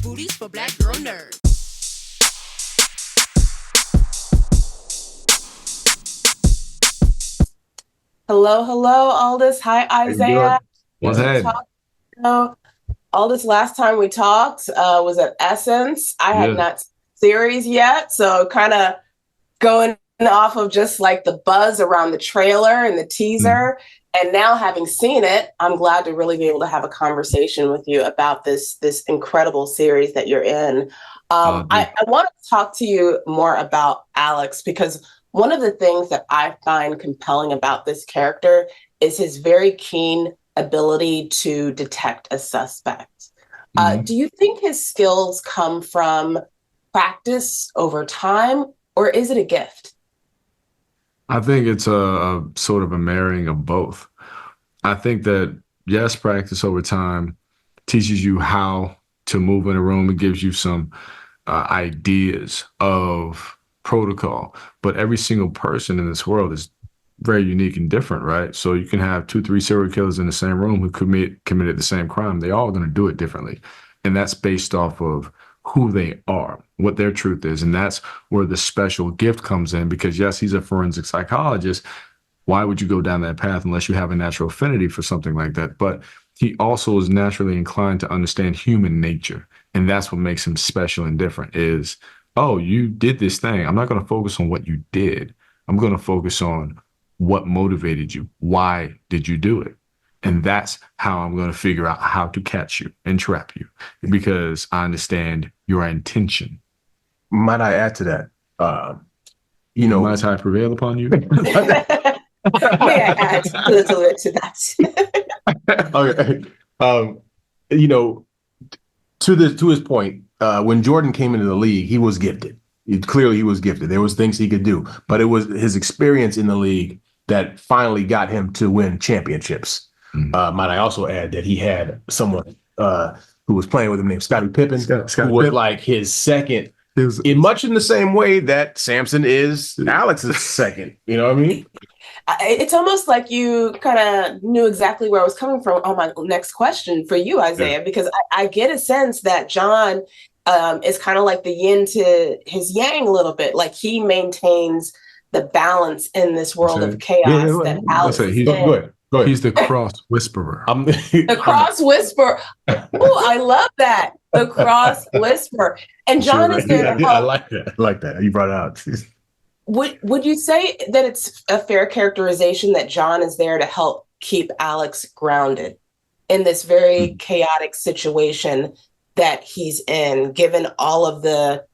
booties for black girl nerds. Hello, Aldis. Hi, Isaiah. What's that? Aldis, last time we talked was at Essence. I had not seen the series yet, so kind of going off of just like the buzz around the trailer and the teaser. And now having seen it, I'm glad to really be able to have a conversation with you about this incredible series that you're in. I want to talk to you more about Alex, because one of the things that I find compelling about this character is his very keen ability to detect a suspect. Do you think his skills come from practice over time, or is it a gift? I think it's a sort of a marrying of both. I think that, yes, practice over time teaches you how to move in a room. It gives you some ideas of protocol, but every single person in this world is very unique and different, right? So you can have 2-3 serial killers in the same room who committed the same crime. They're all going to do it differently. And that's based off of who they are, what their truth is. And that's where the special gift comes in, because yes, he's a forensic psychologist. Why would you go down that path unless you have a natural affinity for something like that? But he also is naturally inclined to understand human nature. And that's what makes him special and different is, oh, you did this thing. I'm not going to focus on what you did. I'm going to focus on what motivated you. Why did you do it? And that's how I'm going to figure out how to catch you and trap you, because I understand your intention. Might I add to that? Might I prevail upon you? May I add a little bit to that? Okay. To his point, when Jordan came into the league, he was gifted. He was gifted. There was things he could do, but it was his experience in the league that finally got him to win championships. Might I also add that he had someone who was playing with him named Scottie Pippen, who was like his second, much in the same way that Sampson is Alex's second. You know what I mean? It's almost like you kind of knew exactly where I was coming from on my next question for you, Isaiah, because I get a sense that John is kind of like the yin to his yang a little bit. Like he maintains the balance in this world of chaos that Alex is in. Go ahead. He's the cross whisperer. The cross whisperer. Oh, I love that. The cross whisperer. And John is there to help. I like that. You brought it out. Would you say that it's a fair characterization that John is there to help keep Alex grounded in this very chaotic situation that he's in, given all of the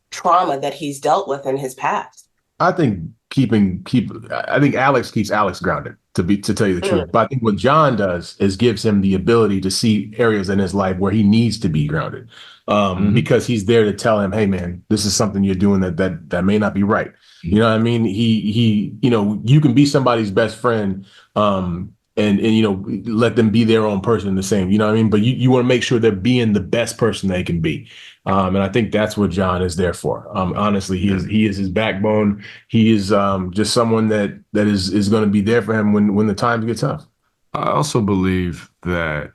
trauma that he's dealt with in his past? I think I think Alex keeps Alex grounded, to tell you the truth. But I think what John does is gives him the ability to see areas in his life where he needs to be grounded, because he's there to tell him, hey man, this is something you're doing that may not be right. You know what I mean? He you can be somebody's best friend, and let them be their own person the same, you know what I mean? But you want to make sure they're being the best person they can be. And I think that's what John is there for. Honestly, he is his backbone. He is just someone that is going to be there for him when the times get tough. I also believe that,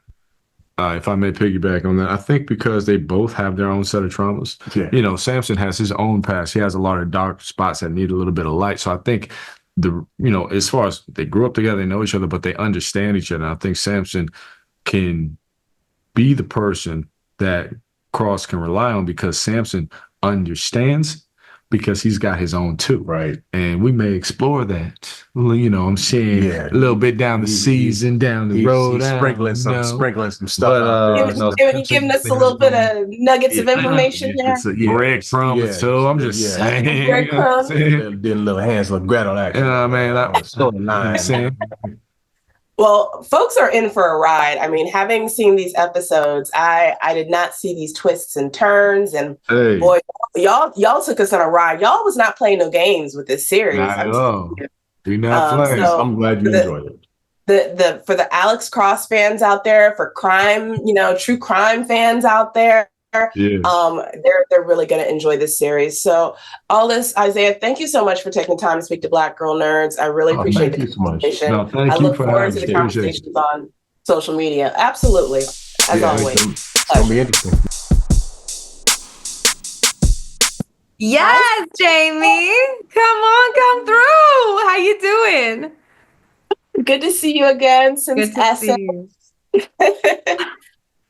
if I may piggyback on that, I think because they both have their own set of traumas. Yeah. Sampson has his own past. He has a lot of dark spots that need a little bit of light. So I think as far as they grew up together, they know each other, but they understand each other. And I think Sampson can be the person that Cross can rely on, because Sampson understands, because he's got his own too. Right. And we may explore that. I'm saying a little bit down the season, down the road. He's sprinkling some stuff. Giving us a little bit of nuggets of information there. Breadcrumbs too. I'm just saying. Breadcrumbs. Did a little Hansel and Gretel action. Well, folks are in for a ride. I mean, having seen these episodes, I did not see these twists and turns. And boy, y'all took us on a ride. Y'all was not playing no games with this series. Not at all. Do not play. So I'm glad you enjoyed it. For the Alex Cross fans out there, for crime, true crime fans out there, they're really going to enjoy this series. So, Aldis, Isaiah, thank you so much for taking the time to speak to Black Girl Nerds. I really appreciate the conversation. I look forward to the conversations on social media. Absolutely, as always. It's going to be interesting. Yes, Jamie. Come on, come through. How you doing? Good to see you again since Good to Essence. see you.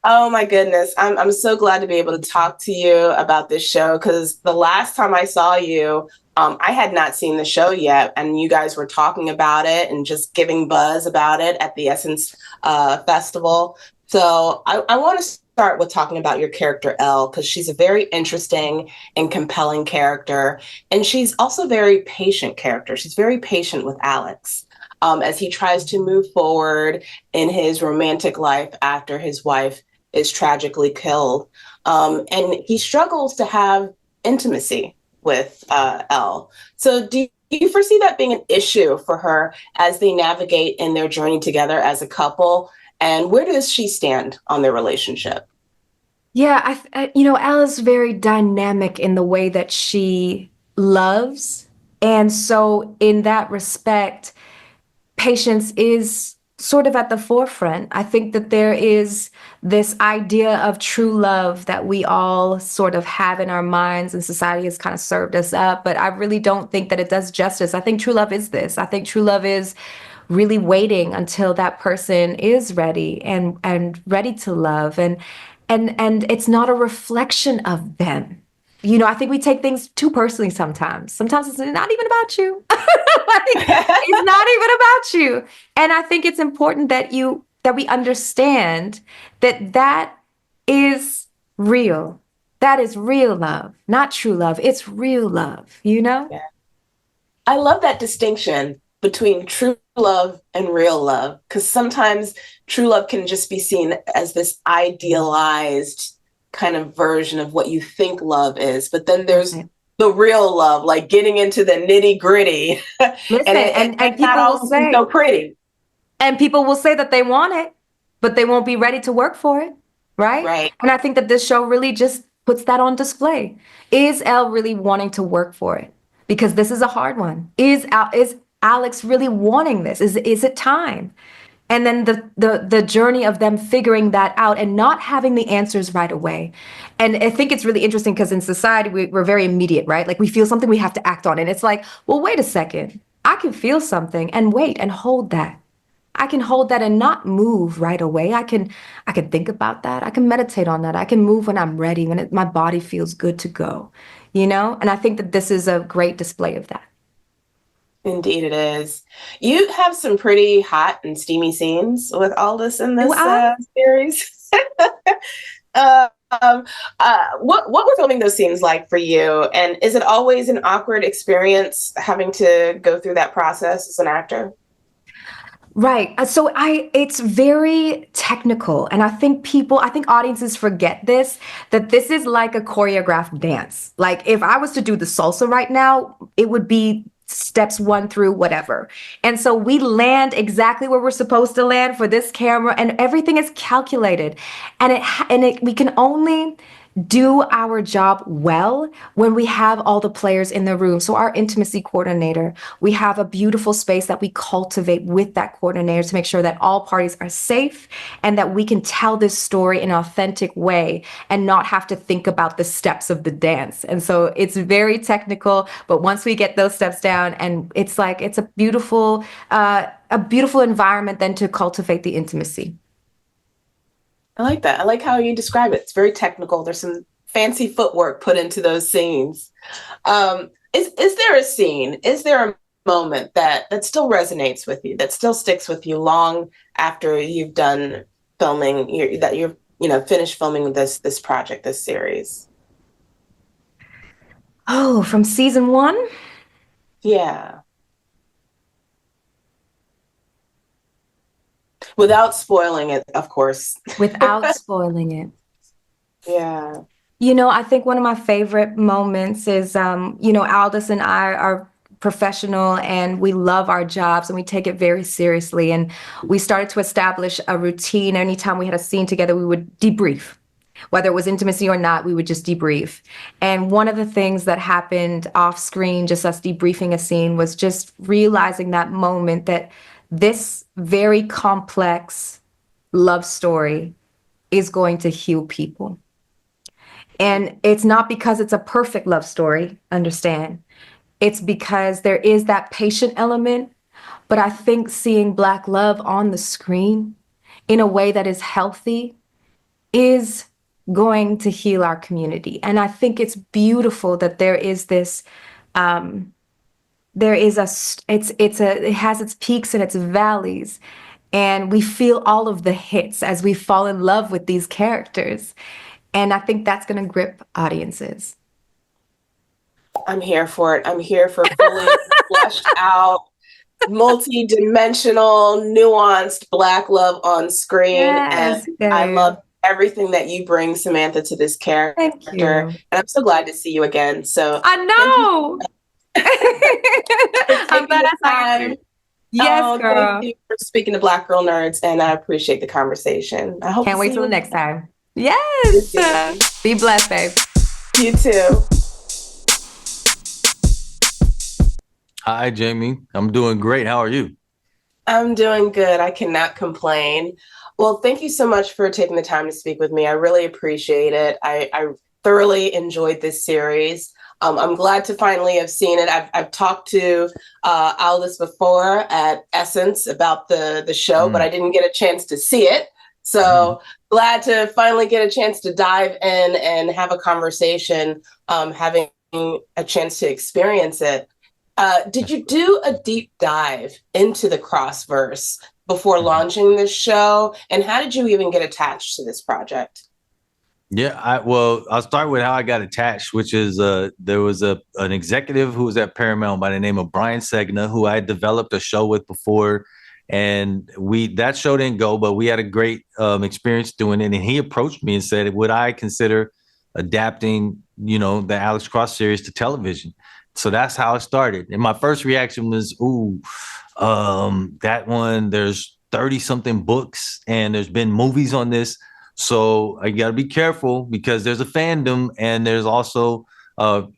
Oh my goodness. I'm so glad to be able to talk to you about this show because the last time I saw you, I had not seen the show yet, and you guys were talking about it and just giving buzz about it at the Essence Festival. So I want to start with talking about your character, Elle, because she's a very interesting and compelling character. And she's also a very patient character. She's very patient with Alex as he tries to move forward in his romantic life after his wife is tragically killed. And he struggles to have intimacy with Elle. So do you foresee that being an issue for her as they navigate in their journey together as a couple? And where does she stand on their relationship? Yeah, Elle is very dynamic in the way that she loves. And so in that respect, patience is sort of at the forefront. I think that there is this idea of true love that we all sort of have in our minds, and society has kind of served us up, but I really don't think that it does justice. I think true love is this. I think true love is really waiting until that person is ready and ready to love, and it's not a reflection of them. I think we take things too personally sometimes. Sometimes it's not even about you. It's not even about you. And I think it's important that we understand that is real. That is real love, not true love. It's real love, Yeah. I love that distinction between true love and real love, because sometimes true love can just be seen as this idealized kind of version of what you think love is. But then there's the real love, like getting into the nitty gritty. Listen, and people will say so pretty. And people will say that they want it, but they won't be ready to work for it. Right? Right. And I think that this show really just puts that on display. Is Elle really wanting to work for it? Because this is a hard one. Is Alex really wanting this? Is it time? And then the journey of them figuring that out and not having the answers right away. And I think it's really interesting because in society, we're very immediate, right? Like we feel something, we have to act on it. It's like, well, wait a second. I can feel something and wait and hold that. I can hold that and not move right away. I can think about that. I can meditate on that. I can move when I'm ready, when my body feels good to go, And I think that this is a great display of that. Indeed it is. You have some pretty hot and steamy scenes with Aldis in this series. What were filming those scenes like for you? And is it always an awkward experience having to go through that process as an actor? Right. So it's very technical. And I think audiences forget that this is like a choreographed dance. Like if I was to do the salsa right now, it would be steps 1 through whatever. And so we land exactly where we're supposed to land for this camera, and everything is calculated. And we can only do our job well when we have all the players in the room. So our intimacy coordinator, we have a beautiful space that we cultivate with that coordinator to make sure that all parties are safe and that we can tell this story in an authentic way and not have to think about the steps of the dance. And so it's very technical, but once we get those steps down, and it's a beautiful environment then to cultivate the intimacy. I like that. I like how you describe it. It's very technical. There's some fancy footwork put into those scenes. Is there a scene? Is there a moment that still resonates with you, that still sticks with you long after you've done filming, you're finished filming this project, this series? Oh, from season 1? Yeah. Without spoiling it, of course. Without spoiling it. Yeah. I think one of my favorite moments is, Aldis and I are professional and we love our jobs and we take it very seriously. And we started to establish a routine. Anytime we had a scene together, we would debrief. Whether it was intimacy or not, we would just debrief. And one of the things that happened off screen, just us debriefing a scene, was just realizing that moment that this very complex love story is going to heal people. And it's not because it's a perfect love story, understand. It's because there is that patient element. But I think seeing Black love on the screen in a way that is healthy is going to heal our community. And I think it's beautiful that there is this, it has its peaks and its valleys. And we feel all of the hits as we fall in love with these characters. And I think that's going to grip audiences. I'm here for it. I'm here for fully fleshed out, multi-dimensional, nuanced Black love on screen. Yes, and I love everything that you bring, Samantha, to this character. Thank you. And I'm so glad to see you again. So I know. I'm glad I saw you. Yes, girl. Thank you for speaking to Black Girl Nerds, and I appreciate the conversation. I hope Can't wait till the next time. Yes. Be blessed, babe. You too. Hi, Jamie. I'm doing great. How are you? I'm doing good. I cannot complain. Well, thank you so much for taking the time to speak with me. I really appreciate it. I thoroughly enjoyed this series. I'm glad to finally have seen it. I've talked to Aldis before at Essence about the show, but I didn't get a chance to see it. So glad to finally get a chance to dive in and have a conversation, having a chance to experience it. Did you do a deep dive into the Crossverse before launching this show? And how did you even get attached to this project? Yeah, I'll start with how I got attached, which is there was an executive who was at Paramount by the name of Brian Segna, who I had developed a show with before. And that show didn't go, but we had a great experience doing it. And he approached me and said, would I consider adapting, the Alex Cross series to television? So that's how it started. And my first reaction was, that one, there's 30 something books and there's been movies on this. So I got to be careful because there's a fandom and there's also,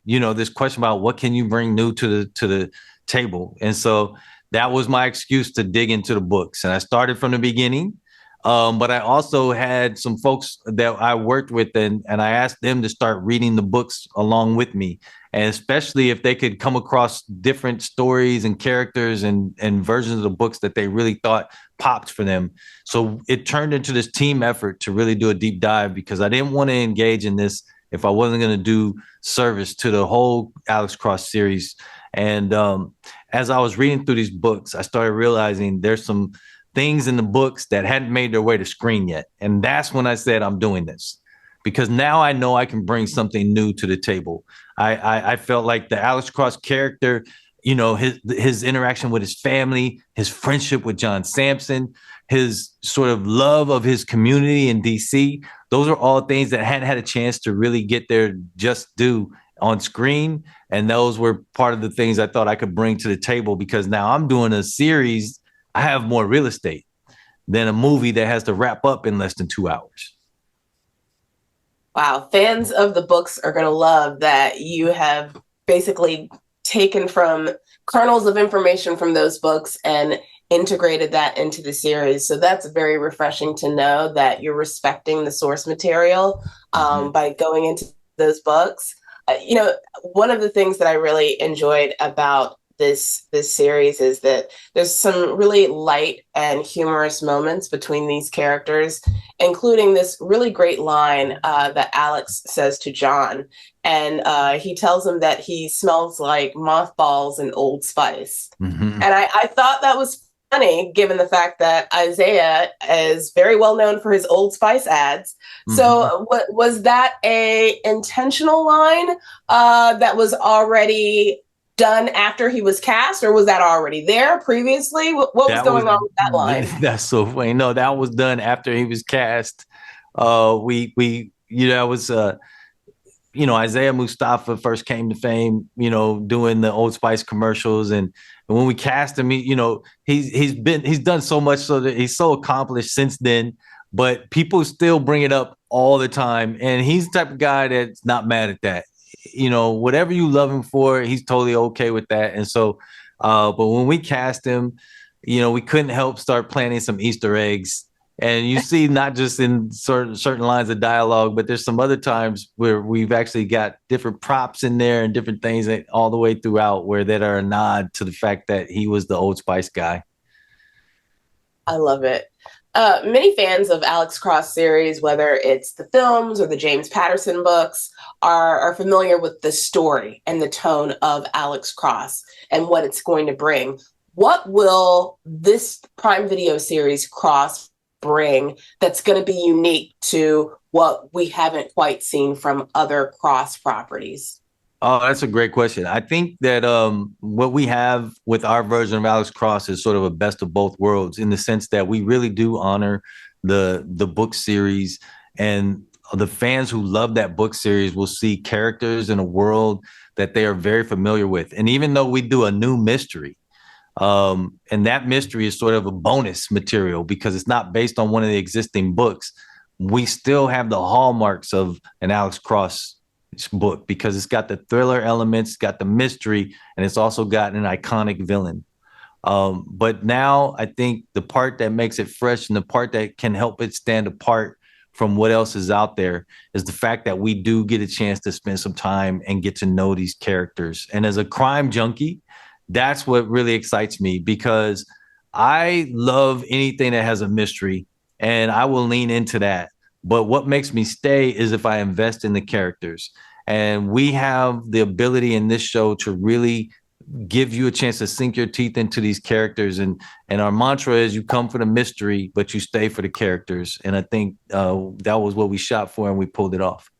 this question about what can you bring new to the table. And so that was my excuse to dig into the books. And I started from the beginning. But I also had some folks that I worked with and I asked them to start reading the books along with me. And especially if they could come across different stories and characters and versions of the books that they really thought popped for them. So it turned into this team effort to really do a deep dive because I didn't want to engage in this if I wasn't going to do service to the whole Alex Cross series. And as I was reading through these books, I started realizing there's some things in the books that hadn't made their way to screen yet. And that's when I said, I'm doing this because now I know I can bring something new to the table. I felt like the Alex Cross character, his interaction with his family, his friendship with John Sampson, his sort of love of his community in DC. Those are all things that hadn't had a chance to really get their just due on screen. And those were part of the things I thought I could bring to the table because now I'm doing a series. I have more real estate than a movie that has to wrap up in less than 2 hours. Wow. Fans of the books are going to love that you have basically taken from kernels of information from those books and integrated that into the series. So that's very refreshing to know that you're respecting the source material by going into those books. One of the things that I really enjoyed about this series is that there's some really light and humorous moments between these characters, including this really great line that Alex says to John. And he tells him that he smells like mothballs and Old Spice. And I thought that was funny, given the fact that Isaiah is very well known for his Old Spice ads. So was that a intentional line that was already done after he was cast, or was that already there previously? What was going on with that line? That's so funny. No, that was done after he was cast. Isaiah Mustafa first came to fame, doing the Old Spice commercials. And when we cast him, he's done so much so that he's so accomplished since then, but people still bring it up all the time. And he's the type of guy that's not mad at that. Whatever you love him for, he's totally okay with that. And so, but when we cast him, we couldn't help start planting some Easter eggs And you see not just in certain lines of dialogue, but there's some other times where we've actually got different props in there and different things that all the way throughout where that are a nod to the fact that he was the Old Spice guy. I love it. Many fans of Alex Cross series, whether it's the films or the James Patterson books, are familiar with the story and the tone of Alex Cross and what it's going to bring. What will this Prime Video series Cross bring that's going to be unique to what we haven't quite seen from other Cross properties? Oh, that's a great question. I think that what we have with our version of Alex Cross is sort of a best of both worlds in the sense that we really do honor the book series, and the fans who love that book series will see characters in a world that they are very familiar with. And even though we do a new mystery, and that mystery is sort of a bonus material because it's not based on one of the existing books, we still have the hallmarks of an Alex Cross book because it's got the thriller elements, it's got the mystery, and it's also got an iconic villain. But now I think the part that makes it fresh and the part that can help it stand apart from what else is out there is the fact that we do get a chance to spend some time and get to know these characters. And as a crime junkie, that's what really excites me because I love anything that has a mystery and I will lean into that. But what makes me stay is if I invest in the characters. And we have the ability in this show to really give you a chance to sink your teeth into these characters. And our mantra is you come for the mystery, but you stay for the characters. And I think that was what we shot for and we pulled it off.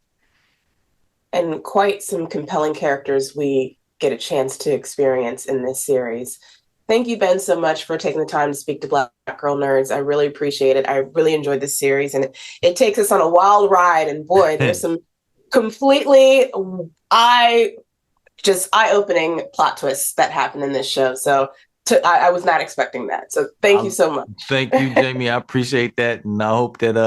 And quite some compelling characters we get a chance to experience in this series. Thank you, Ben, so much for taking the time to speak to Black Girl Nerds. I really appreciate it. I really enjoyed this series, and it takes us on a wild ride. And boy, there's some completely eye-opening plot twists that happen in this show. So I was not expecting that. So thank you so much. Thank you, Jamie. I appreciate that, and I hope that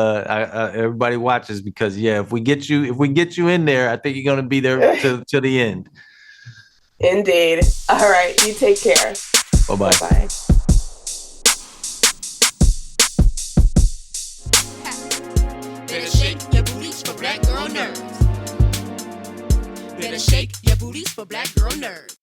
everybody watches because if we get you in there, I think you're gonna be there to the end. Indeed. All right, you take care. Bye-bye. Bye-bye. Better shake your booties for Black Girl Nerds. Better shake your booties for Black Girl Nerds.